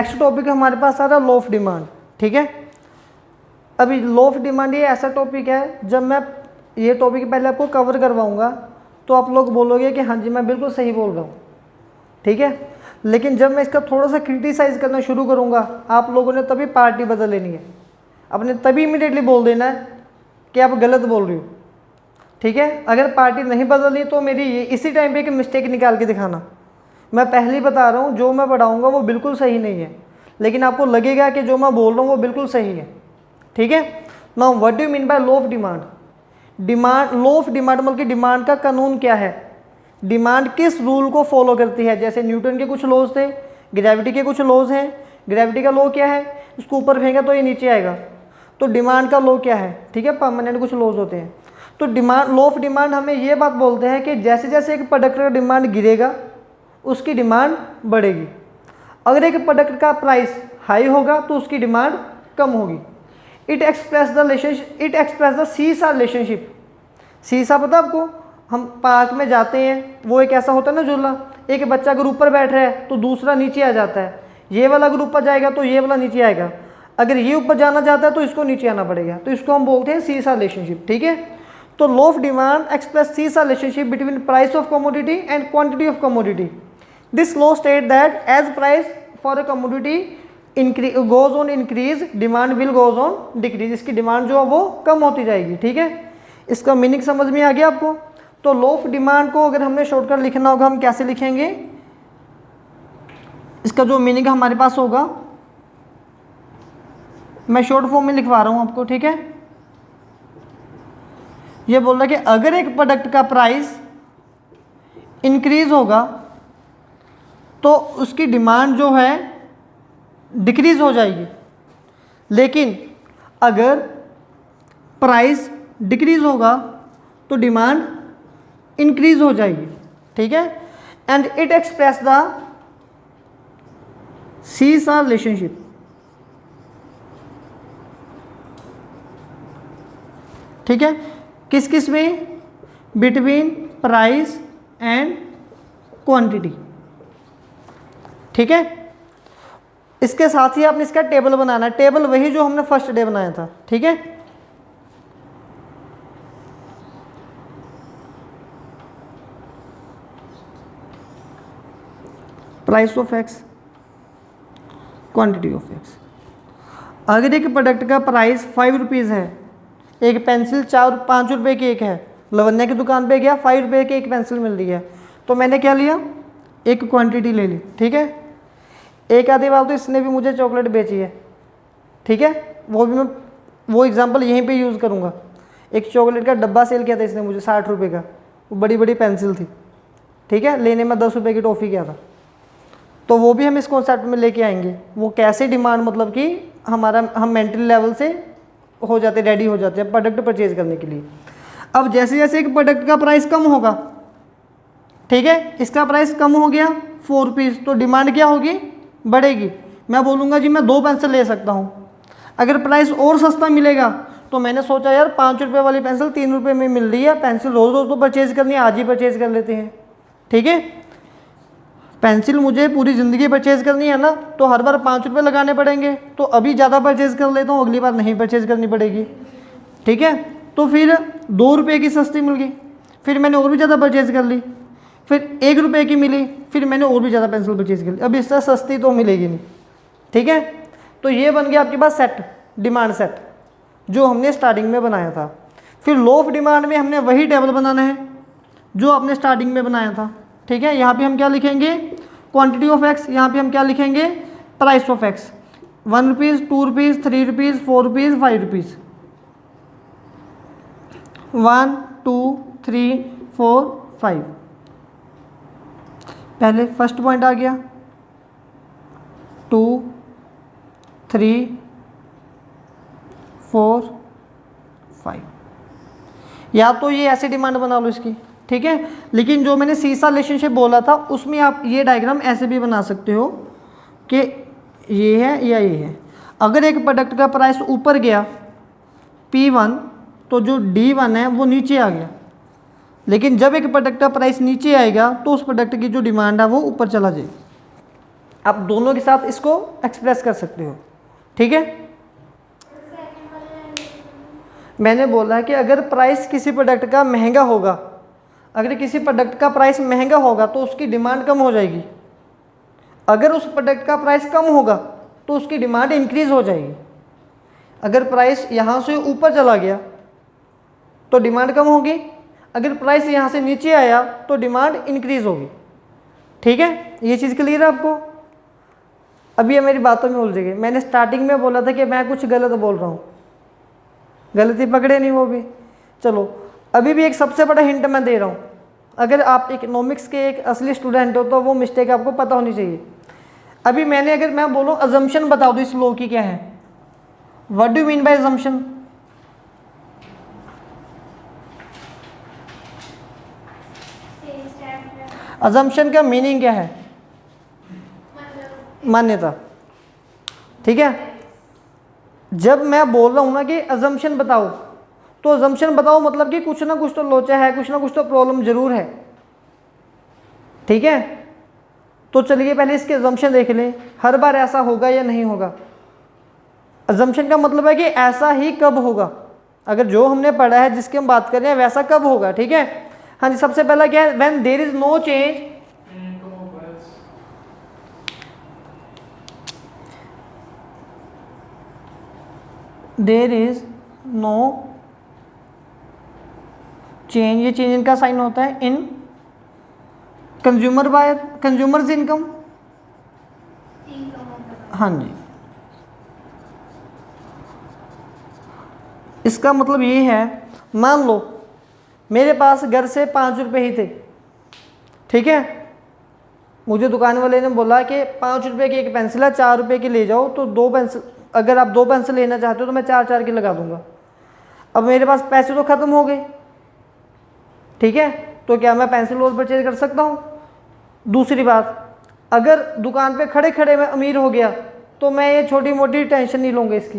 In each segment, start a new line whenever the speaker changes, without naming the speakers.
Next topic हमारे पास आ रहा है लॉ ऑफ डिमांड। ठीक है, अभी लॉ ऑफ डिमांड ये ऐसा टॉपिक है, जब मैं ये टॉपिक पहले आपको कवर करवाऊंगा तो आप लोग बोलोगे कि हाँ जी मैं बिल्कुल सही बोल रहा हूँ। ठीक है, लेकिन जब मैं इसका थोड़ा सा क्रिटिसाइज करना शुरू करूँगा आप लोगों ने तभी पार्टी बदल लेनी है, अपने तभी इमीडिएटली बोल देना है कि आप गलत बोल रही हो। ठीक है, अगर पार्टी नहीं बदली तो मेरी इसी टाइम पे एक मिस्टेक निकाल के दिखाना। मैं पहले ही बता रहा हूँ जो मैं पढ़ाऊँगा वो बिल्कुल सही नहीं है, लेकिन आपको लगेगा कि जो मैं बोल रहा हूँ वो बिल्कुल सही है। ठीक है, now what do you mean by law of demand? Demand, law of demand मतलब कि डिमांड का कानून क्या है, डिमांड किस रूल को फॉलो करती है। जैसे न्यूटन के कुछ लॉज थे, ग्रेविटी के कुछ लॉज हैं। ग्रेविटी का लॉ क्या है, इसको ऊपर फेंका तो ये नीचे आएगा, तो डिमांड का लॉ क्या है। ठीक है, परमानेंट कुछ लॉज होते हैं। तो डिमांड, लॉ ऑफ डिमांड हमें ये बात बोलते हैं कि जैसे जैसे एक प्रोडक्ट का डिमांड गिरेगा उसकी डिमांड बढ़ेगी। अगर एक प्रोडक्ट का प्राइस हाई होगा तो उसकी डिमांड कम होगी। इट एक्सप्रेस द सीसा रिलेशनशिप। सीसा पता आपको, हम पार्क में जाते हैं, वो एक ऐसा होता है ना झूला, एक बच्चा अगर ऊपर बैठ रहा है तो दूसरा नीचे आ जाता है, ये वाला अगर ऊपर जाएगा तो ये वाला नीचे आएगा, अगर ये ऊपर जाना चाहता है तो इसको नीचे आना पड़ेगा, तो इसको हम बोलते हैं सीसा रिलेशनशिप। ठीक है, तो लॉ ऑफ डिमांड एक्सप्रेस सीसा relationship between price of commodity and quantity of commodity. This law state that as price for a commodity goes on increase, demand will goes on decrease. इसकी demand जो है वो कम होती जाएगी। ठीक है, इसका मीनिंग समझ में आ गया आपको? तो लॉ ऑफ डिमांड को अगर हमने शॉर्टकट लिखना होगा हम कैसे लिखेंगे, इसका जो मीनिंग हमारे पास होगा मैं शॉर्ट फॉर्म में लिखवा रहा हूं आपको। ठीक है, ये बोल रहा है कि अगर एक प्रोडक्ट का प्राइस इंक्रीज होगा तो उसकी डिमांड जो है डिक्रीज हो जाएगी, लेकिन अगर प्राइस डिक्रीज होगा तो डिमांड इंक्रीज हो जाएगी। ठीक है, एंड इट एक्सप्रेस द सीसा रिलेशनशिप। ठीक है, किस किस में, बिटवीन प्राइस एंड क्वांटिटी। ठीक है, इसके साथ ही आपने इसका टेबल बनाना है, टेबल वही जो हमने फर्स्ट डे बनाया था। ठीक है, price of x, quantity of x. अगर एक प्रोडक्ट का प्राइस 5 रुपीज़ है, एक पेंसिल 5 रुपये की एक है, लवन्या की दुकान पे गया 5 रुपये की एक पेंसिल मिल रही है, तो मैंने क्या लिया, एक क्वांटिटी ले ली। ठीक है, एक आधी बार तो इसने भी मुझे चॉकलेट बेची है। ठीक है, वो भी मैं वो एग्जांपल यहीं पे यूज़ करूँगा। एक चॉकलेट का डब्बा सेल किया था इसने मुझे 60 रुपये का, वो बड़ी बड़ी पेंसिल थी। ठीक है, लेने में 10 रुपये की टॉफ़ी किया था, तो वो भी हम इस कॉन्सेप्ट में लेके आएंगे। वो कैसे डिमांड, मतलब कि हम मेंटल लेवल से हो जाते, रेडी हो जाते हैं प्रोडक्ट परचेज करने के लिए। अब जैसे जैसे एक प्रोडक्ट का प्राइस कम होगा, ठीक है, इसका प्राइस कम हो गया 4 रुपीज़, तो डिमांड क्या होगी, बढ़ेगी। मैं बोलूँगा जी मैं 2 पेंसिल ले सकता हूँ। अगर प्राइस और सस्ता मिलेगा तो मैंने सोचा यार 5 रुपये वाली पेंसिल 3 रुपये में मिल रही है, पेंसिल रोज़ रोज़ तो परचेज करनी है, आज ही परचेज कर लेते हैं। ठीक है, पेंसिल मुझे पूरी ज़िंदगी परचेज़ करनी है ना, तो हर बार 5 रुपये लगाने पड़ेंगे, तो अभी ज़्यादा परचेज़ कर लेता हूँ, अगली बार नहीं परचेज़ करनी पड़ेगी। ठीक है, तो फिर 2 रुपये की सस्ती मिल गई, फिर मैंने और भी ज़्यादा परचेज़ कर ली, फिर 1 रुपये की मिली, फिर मैंने और भी ज़्यादा पेंसिल परचेज़ कर ली। अब इससे सस्ती तो मिलेगी नहीं। ठीक है, तो ये बन गया आपके पास सेट, डिमांड सेट, जो हमने स्टार्टिंग में बनाया था। फिर लॉ ऑफ डिमांड में हमने वही टेबल बनाना है जो आपने स्टार्टिंग में बनाया था। ठीक है, यहाँ पे हम क्या लिखेंगे, क्वांटिटी ऑफ एक्स, यहाँ पे हम क्या लिखेंगे, price of x. 1 rupees, 2 rupees, 3 rupees, 4 rupees, 5 rupees, 1 2 3 4 5। पहले फर्स्ट पॉइंट आ गया, 2 3 4 5। या तो ये ऐसे डिमांड बना लो इसकी। ठीक है, लेकिन जो मैंने सीसा रिलेशनशिप बोला था उसमें आप ये डायग्राम ऐसे भी बना सकते हो कि ये है या ये है। अगर एक प्रोडक्ट का प्राइस ऊपर गया P1 तो जो D1 है वो नीचे आ गया, लेकिन जब एक प्रोडक्ट का प्राइस नीचे आएगा तो उस प्रोडक्ट की जो डिमांड है वो ऊपर चला जाएगा। आप दोनों के साथ इसको एक्सप्रेस कर सकते हो, ठीक है। मैंने बोला कि अगर प्राइस किसी प्रोडक्ट का महंगा होगा, अगर किसी प्रोडक्ट का प्राइस महंगा होगा तो उसकी डिमांड कम हो जाएगी, अगर उस प्रोडक्ट का प्राइस कम होगा तो उसकी डिमांड इंक्रीज हो जाएगी। अगर प्राइस यहाँ से ऊपर चला गया तो डिमांड कम होगी, अगर प्राइस यहाँ से नीचे आया तो डिमांड इंक्रीज होगी, ठीक है। ये चीज़ क्लियर है आपको? अभी ये मेरी बातों में उलझ गई। मैंने स्टार्टिंग में बोला था कि मैं कुछ गलत बोल रहा हूँ, गलती पकड़े नहीं वो भी। चलो अभी भी एक सबसे बड़ा हिंट मैं दे रहा हूँ, अगर आप इकोनॉमिक्स के एक असली स्टूडेंट हो तो वो मिस्टेक आपको पता होनी चाहिए। अभी मैंने अगर मैं बोलूँ अजम्पशन बता दो इस लॉ की क्या है, what do mean by assumption? Assumption का मीनिंग क्या है? मान्यता, ठीक है। जब मैं बोल रहा हूँ ना कि अजम्पशन बताओ, तो अजम्पशन बताओ मतलब कि कुछ ना कुछ तो लोचा है, कुछ ना कुछ तो प्रॉब्लम जरूर है, ठीक है। तो चलिए पहले इसके अजम्पशन देख लें, हर बार ऐसा होगा या नहीं होगा। अजम्पशन का मतलब है कि ऐसा ही कब होगा, अगर जो हमने पढ़ा है जिसकी हम बात कर रहे हैं वैसा कब होगा, ठीक है। हाँ जी, सबसे पहला क्या है? When there is no change, there is no change, ये चेंज इनका साइन होता है in consumer buyer, consumers income, हाँ जी। इसका मतलब ये है, मान लो मेरे पास घर से 5 रुपये ही थे, ठीक है। मुझे दुकान वाले ने बोला कि 5 रुपये की एक पेंसिल है, 4 रुपये की ले जाओ, तो 2 पेंसिल, अगर आप 2 पेंसिल लेना चाहते हो तो मैं 4 की लगा दूंगा। अब मेरे पास पैसे तो ख़त्म हो गए, ठीक है, तो क्या मैं पेंसिल और परचेज कर सकता हूँ? दूसरी बात, अगर दुकान पे खड़े खड़े मैं अमीर हो गया तो मैं ये छोटी मोटी टेंशन नहीं लूँगा इसकी,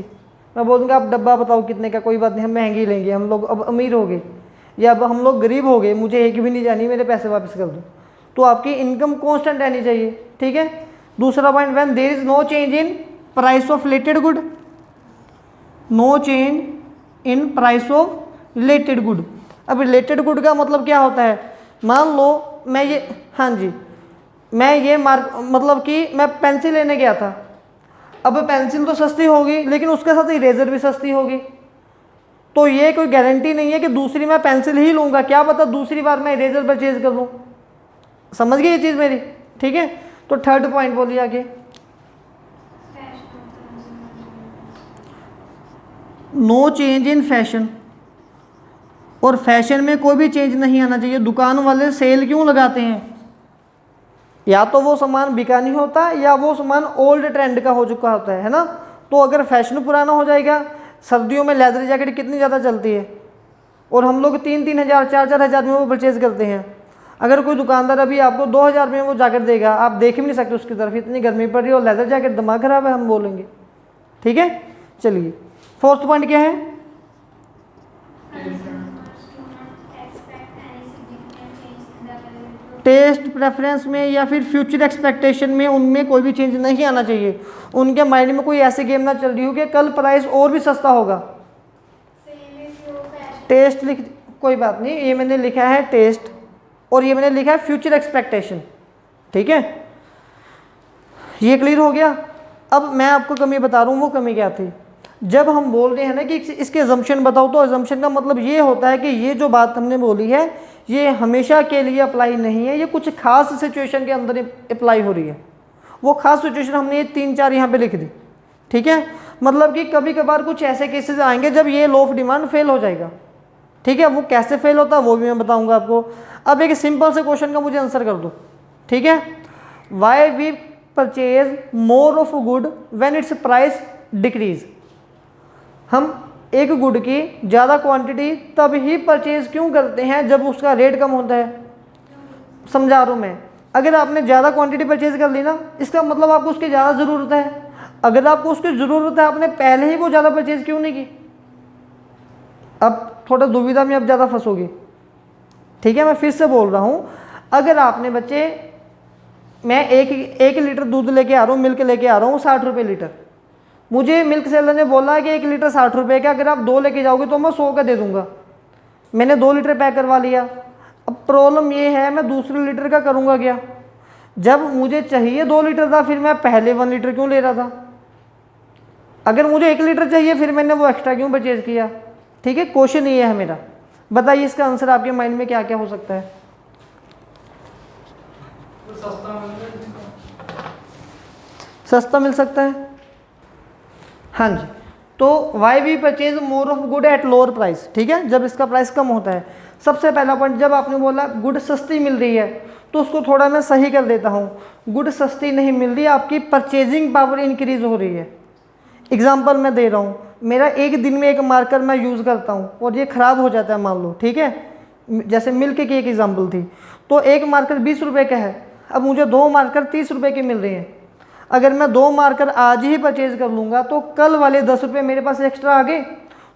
मैं बोलूँगा आप डब्बा बताओ कितने का, कोई बात नहीं हम महंगी लेंगे, हम लोग अब अमीर हो गए या अब हम लोग गरीब हो गए, मुझे एक भी नहीं जानी, मेरे पैसे वापस कर दो। तो आपकी इनकम कांस्टेंट रहनी चाहिए, ठीक है। दूसरा point, when there is no change in price of related good, no change in price of related good. अब रिलेटेड गुड का मतलब क्या होता है? मान लो मैं ये, हाँ जी, मैं ये मतलब कि मैं पेंसिल लेने गया था, अब पेंसिल तो सस्ती होगी लेकिन उसके साथ इरेजर भी सस्ती होगी, तो ये कोई गारंटी नहीं है कि दूसरी मैं पेंसिल ही लूँगा, क्या पता दूसरी बार मैं इरेजर परचेज कर लूँ। समझ गए ये चीज़ मेरी, ठीक है। तो थर्ड पॉइंट बोलिए आगे। नो चेंज इन फैशन, और फैशन में कोई भी चेंज नहीं आना चाहिए। दुकान वाले सेल क्यों लगाते हैं? या तो वो सामान बिका नहीं होता या वो सामान ओल्ड ट्रेंड का हो चुका होता है ना। तो अगर फैशन पुराना हो जाएगा, सर्दियों में लेदर जैकेट कितनी ज़्यादा चलती है और हम लोग 3-3 हज़ार 4-4 हज़ार में वो परचेज करते हैं। अगर कोई दुकानदार अभी आपको 2,000 में वो जैकेट देगा, आप देख भी नहीं सकते उसकी तरफ, इतनी गर्मी पड़ रही है और लेदर जैकेट, दिमाग खराब है हम बोलेंगे, ठीक है। चलिए फोर्थ पॉइंट क्या है? टेस्ट प्रेफरेंस में या फिर फ्यूचर एक्सपेक्टेशन में उनमें कोई भी चेंज नहीं आना चाहिए। उनके माइंड में कोई ऐसी गेम ना चल रही हो कि कल प्राइस और भी सस्ता होगा। टेस्ट लिख, कोई बात नहीं, ये मैंने लिखा है टेस्ट और ये मैंने लिखा है फ्यूचर एक्सपेक्टेशन, ठीक है। ये क्लियर हो गया। अब मैं आपको कमी बता रहा हूँ, वो कमी क्या थी? जब हम बोल रहे हैं ना कि इसके अजम्पशन बताओ, तो अजम्पशन का मतलब ये होता है कि ये जो बात हमने बोली है ये हमेशा के लिए अप्लाई नहीं है, ये कुछ खास सिचुएशन के अंदर अप्लाई हो रही है। वो खास सिचुएशन हमने ये 3-4 यहाँ पे लिख दी, ठीक है। मतलब कि कभी कभार कुछ ऐसे केसेस आएंगे जब ये लॉ ऑफ डिमांड फेल हो जाएगा, ठीक है। वो कैसे फेल होता है वो भी मैं बताऊंगा आपको। अब एक सिंपल से क्वेश्चन का मुझे आंसर कर दो, ठीक है। Why we purchase more of good when its price decrease. हम एक गुड की ज़्यादा क्वांटिटी तब ही परचेज क्यों करते हैं जब उसका रेट कम होता है? समझा रहा हूँ मैं। अगर आपने ज़्यादा क्वांटिटी परचेज कर ली ना, इसका मतलब आपको उसकी ज़्यादा ज़रूरत है। अगर आपको उसकी ज़रूरत है, आपने पहले ही वो ज़्यादा परचेज क्यों नहीं की? अब थोड़ा दुविधा में अब ज़्यादा फंसोगे, ठीक है। मैं फिर से बोल रहा हूँ, अगर आपने बच्चे मैं एक लीटर दूध लेके आ रहा हूँ, मिल्क लेके आ रहा हूँ 60 रुपये लीटर। मुझे मिल्क सेलर ने बोला कि 1 लीटर 60 रुपये का, अगर आप 2 लेके जाओगे तो मैं 100 का दे दूंगा। मैंने 2 लीटर पैक करवा लिया। अब प्रॉब्लम ये है, मैं दूसरे लीटर का करूँगा क्या? जब मुझे चाहिए 2 लीटर था, फिर मैं पहले 1 लीटर क्यों ले रहा था? अगर मुझे 1 लीटर चाहिए, फिर मैंने वो एक्स्ट्रा क्यों परचेज किया? ठीक है, क्वेश्चन ये है मेरा। बताइए इसका आंसर आपके माइंड में क्या क्या हो सकता है? सस्ता मिल सकता है, हाँ जी। तो why we purchase more of good at lower price, ठीक है, जब इसका प्राइस कम होता है। सबसे पहला पॉइंट, जब आपने बोला गुड सस्ती मिल रही है, तो उसको थोड़ा मैं सही कर देता हूँ। गुड सस्ती नहीं मिल रही, आपकी परचेजिंग पावर इंक्रीज हो रही है। एग्जाम्पल मैं दे रहा हूँ, मेरा एक दिन में एक मार्कर मैं यूज़ करता हूँ और ये ख़राब हो जाता है, मान लो, ठीक है, जैसे मिल्क की एक एग्जाम्पल थी, तो एक मार्कर 20 रुपये का है, अब मुझे 2 मार्कर 30 रुपये के मिल रहे हैं। अगर मैं 2 मार्कर आज ही परचेज कर लूँगा तो कल वाले 10 रुपये मेरे पास एक्स्ट्रा आ गए,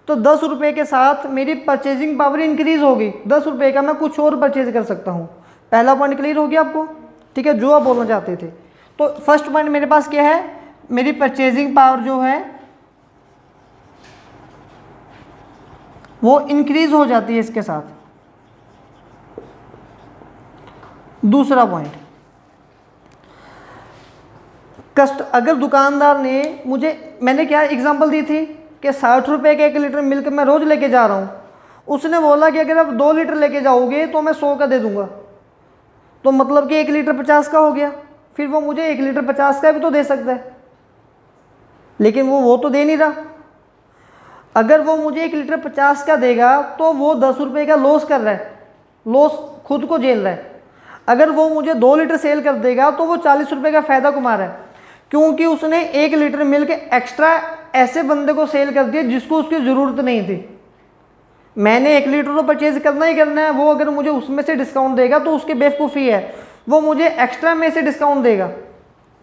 तो 10 रुपये के साथ मेरी परचेजिंग पावर इंक्रीज़ होगी। 10 रुपये का मैं कुछ और परचेज कर सकता हूँ। पहला पॉइंट क्लियर हो गया आपको? ठीक है, जो आप बोलना चाहते थे। तो फर्स्ट पॉइंट मेरे पास क्या है, मेरी परचेजिंग पावर जो है वो इंक्रीज हो जाती है इसके साथ। दूसरा पॉइंट, अगर दुकानदार ने मुझे, मैंने क्या एग्जांपल दी थी कि 60 रुपये का 1 लीटर मिल्क मैं रोज़ लेके जा रहा हूँ, उसने बोला कि अगर आप 2 लीटर लेके जाओगे तो मैं 100 का दे दूंगा, तो मतलब कि 1 लीटर 50 का हो गया। फिर वो मुझे 1 लीटर 50 का भी तो दे सकता है, लेकिन वो तो दे नहीं रहा। अगर वो मुझे 1 लीटर 50 का देगा तो वो 10 रुपये का लॉस कर रहा है, लॉस खुद को झेल रहा है। अगर वो मुझे 2 लीटर सेल कर देगा तो वो 40 रुपये का फ़ायदा कमा रहा है, क्योंकि उसने 1 लीटर मिल्क एक्स्ट्रा ऐसे बंदे को सेल कर दिया जिसको उसकी ज़रूरत नहीं थी। मैंने 1 लीटर तो परचेज करना ही करना है, वो अगर मुझे उसमें से डिस्काउंट देगा तो उसकी बेवकूफ़ी है, वो मुझे एक्स्ट्रा में से डिस्काउंट देगा,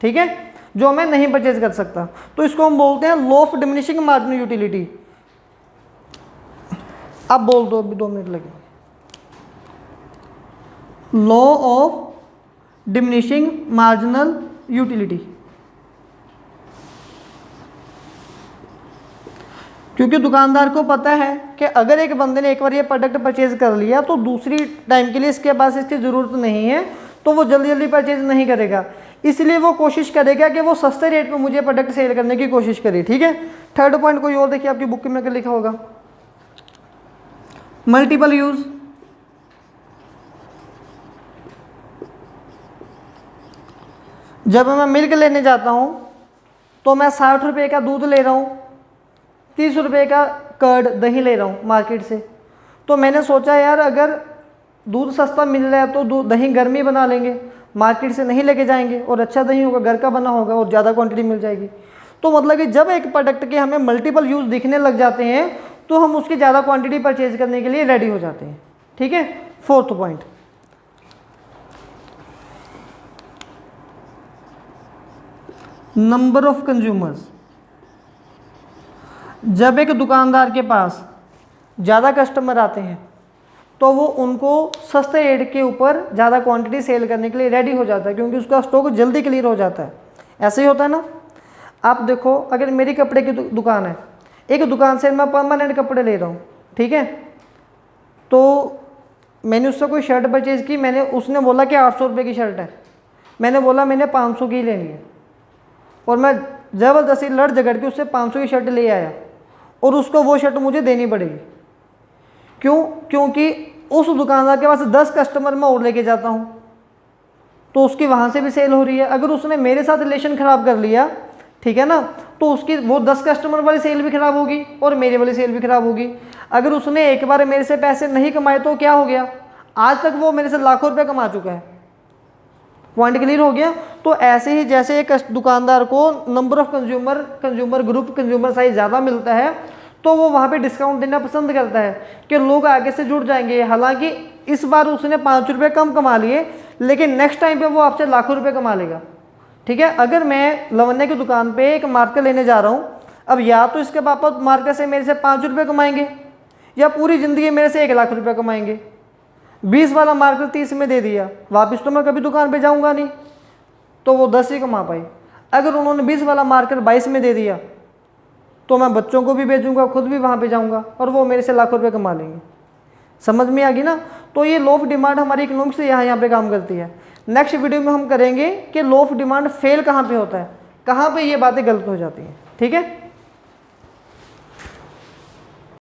ठीक है, जो मैं नहीं परचेज कर सकता। तो इसको हम बोलते हैं law of diminishing marginal utility. अब बोल दो, अभी 2 मिनट लगे। Law of diminishing marginal utility, क्योंकि दुकानदार को पता है कि अगर एक बंदे ने एक बार ये प्रोडक्ट परचेज कर लिया तो दूसरी टाइम के लिए इसके पास इसकी ज़रूरत नहीं है, तो वो जल्दी जल्दी परचेज नहीं करेगा, इसलिए वो कोशिश करेगा कि वो सस्ते रेट पे मुझे प्रोडक्ट सेल करने की कोशिश करे, ठीक है। थर्ड पॉइंट कोई और देखिए, आपकी बुक में क्या लिखा होगा, मल्टीपल यूज। जब मैं मिल्क लेने जाता हूं तो मैं 60 रुपये का दूध ले रहा हूं, 30 रुपये का कर्ड दही ले रहा हूं मार्केट से। तो मैंने सोचा यार अगर दूध सस्ता मिल रहा है तो दूध दही गर्मी बना लेंगे, मार्केट से नहीं लेके जाएंगे, और अच्छा दही होगा, घर का बना होगा और ज़्यादा क्वांटिटी मिल जाएगी। तो मतलब कि जब एक प्रोडक्ट के हमें मल्टीपल यूज़ दिखने लग जाते हैं तो हम उसकी ज़्यादा क्वांटिटी परचेज करने के लिए रेडी हो जाते हैं, ठीक है। Fourth point, number of consumers. जब एक दुकानदार के पास ज़्यादा कस्टमर आते हैं तो वो उनको सस्ते रेट के ऊपर ज़्यादा क्वांटिटी सेल करने के लिए रेडी हो जाता है, क्योंकि उसका स्टॉक जल्दी क्लियर हो जाता है। ऐसे ही होता है ना। आप देखो, अगर मेरी कपड़े की दुकान है, एक दुकान से मैं परमानेंट कपड़े ले रहा हूँ, ठीक है, तो मैंने उससे कोई शर्ट परचेज़ की, उसने बोला कि 800 रुपये की शर्ट है, मैंने बोला मैंने 500 की लेनी है, और मैं ज़बरदस्ती लड़ झगड़ के उससे 500 की शर्ट ले आया, और उसको वो शर्ट मुझे देनी पड़ेगी। क्यों? क्योंकि उस दुकानदार के पास 10 कस्टमर मैं और लेके जाता हूँ, तो उसकी वहाँ से भी सेल हो रही है। अगर उसने मेरे साथ रिलेशन ख़राब कर लिया, ठीक है ना, तो उसकी वो 10 कस्टमर वाली सेल भी ख़राब होगी और मेरे वाली सेल भी ख़राब होगी। अगर उसने एक बार मेरे से पैसे नहीं कमाए तो क्या हो गया, आज तक वो मेरे से लाखों रुपये कमा चुका है। पॉइंट क्लियर हो गया। तो ऐसे ही जैसे एक दुकानदार को number of consumer group, consumer size ज़्यादा मिलता है तो वो वहाँ पे डिस्काउंट देना पसंद करता है कि लोग आगे से जुड़ जाएंगे। हालांकि इस बार उसने 5 रुपये कम कमा लिए, लेकिन नेक्स्ट टाइम पे वो आपसे लाखों रुपये कमा लेगा, ठीक है। अगर मैं लवन्या की दुकान पे एक मार्कर लेने जा रहा हूँ, अब या तो इसके पापा मार्कर से मेरे से 5 रुपये कमाएंगे, या पूरी ज़िंदगी मेरे से 1 लाख रुपये कमाएंगे। 20 वाला मार्कर 30 में दे दिया, वापस तो मैं कभी दुकान पे जाऊंगा नहीं। तो वो 10 ही कमा पाई। अगर उन्होंने 20 वाला मार्कर 22 में दे दिया तो मैं बच्चों को भी भेजूंगा, खुद भी वहाँ पे जाऊँगा और वो मेरे से लाखों रुपये कमा लेंगे। समझ में आ गई ना। तो ये लॉ ऑफ डिमांड हमारी इकोनॉमिक्स से यहाँ पे काम करती है। नेक्स्ट वीडियो में हम करेंगे कि लॉ ऑफ डिमांड फेल कहाँ पे होता है, कहाँ पे ये बातें गलत हो जाती हैं। ठीक है।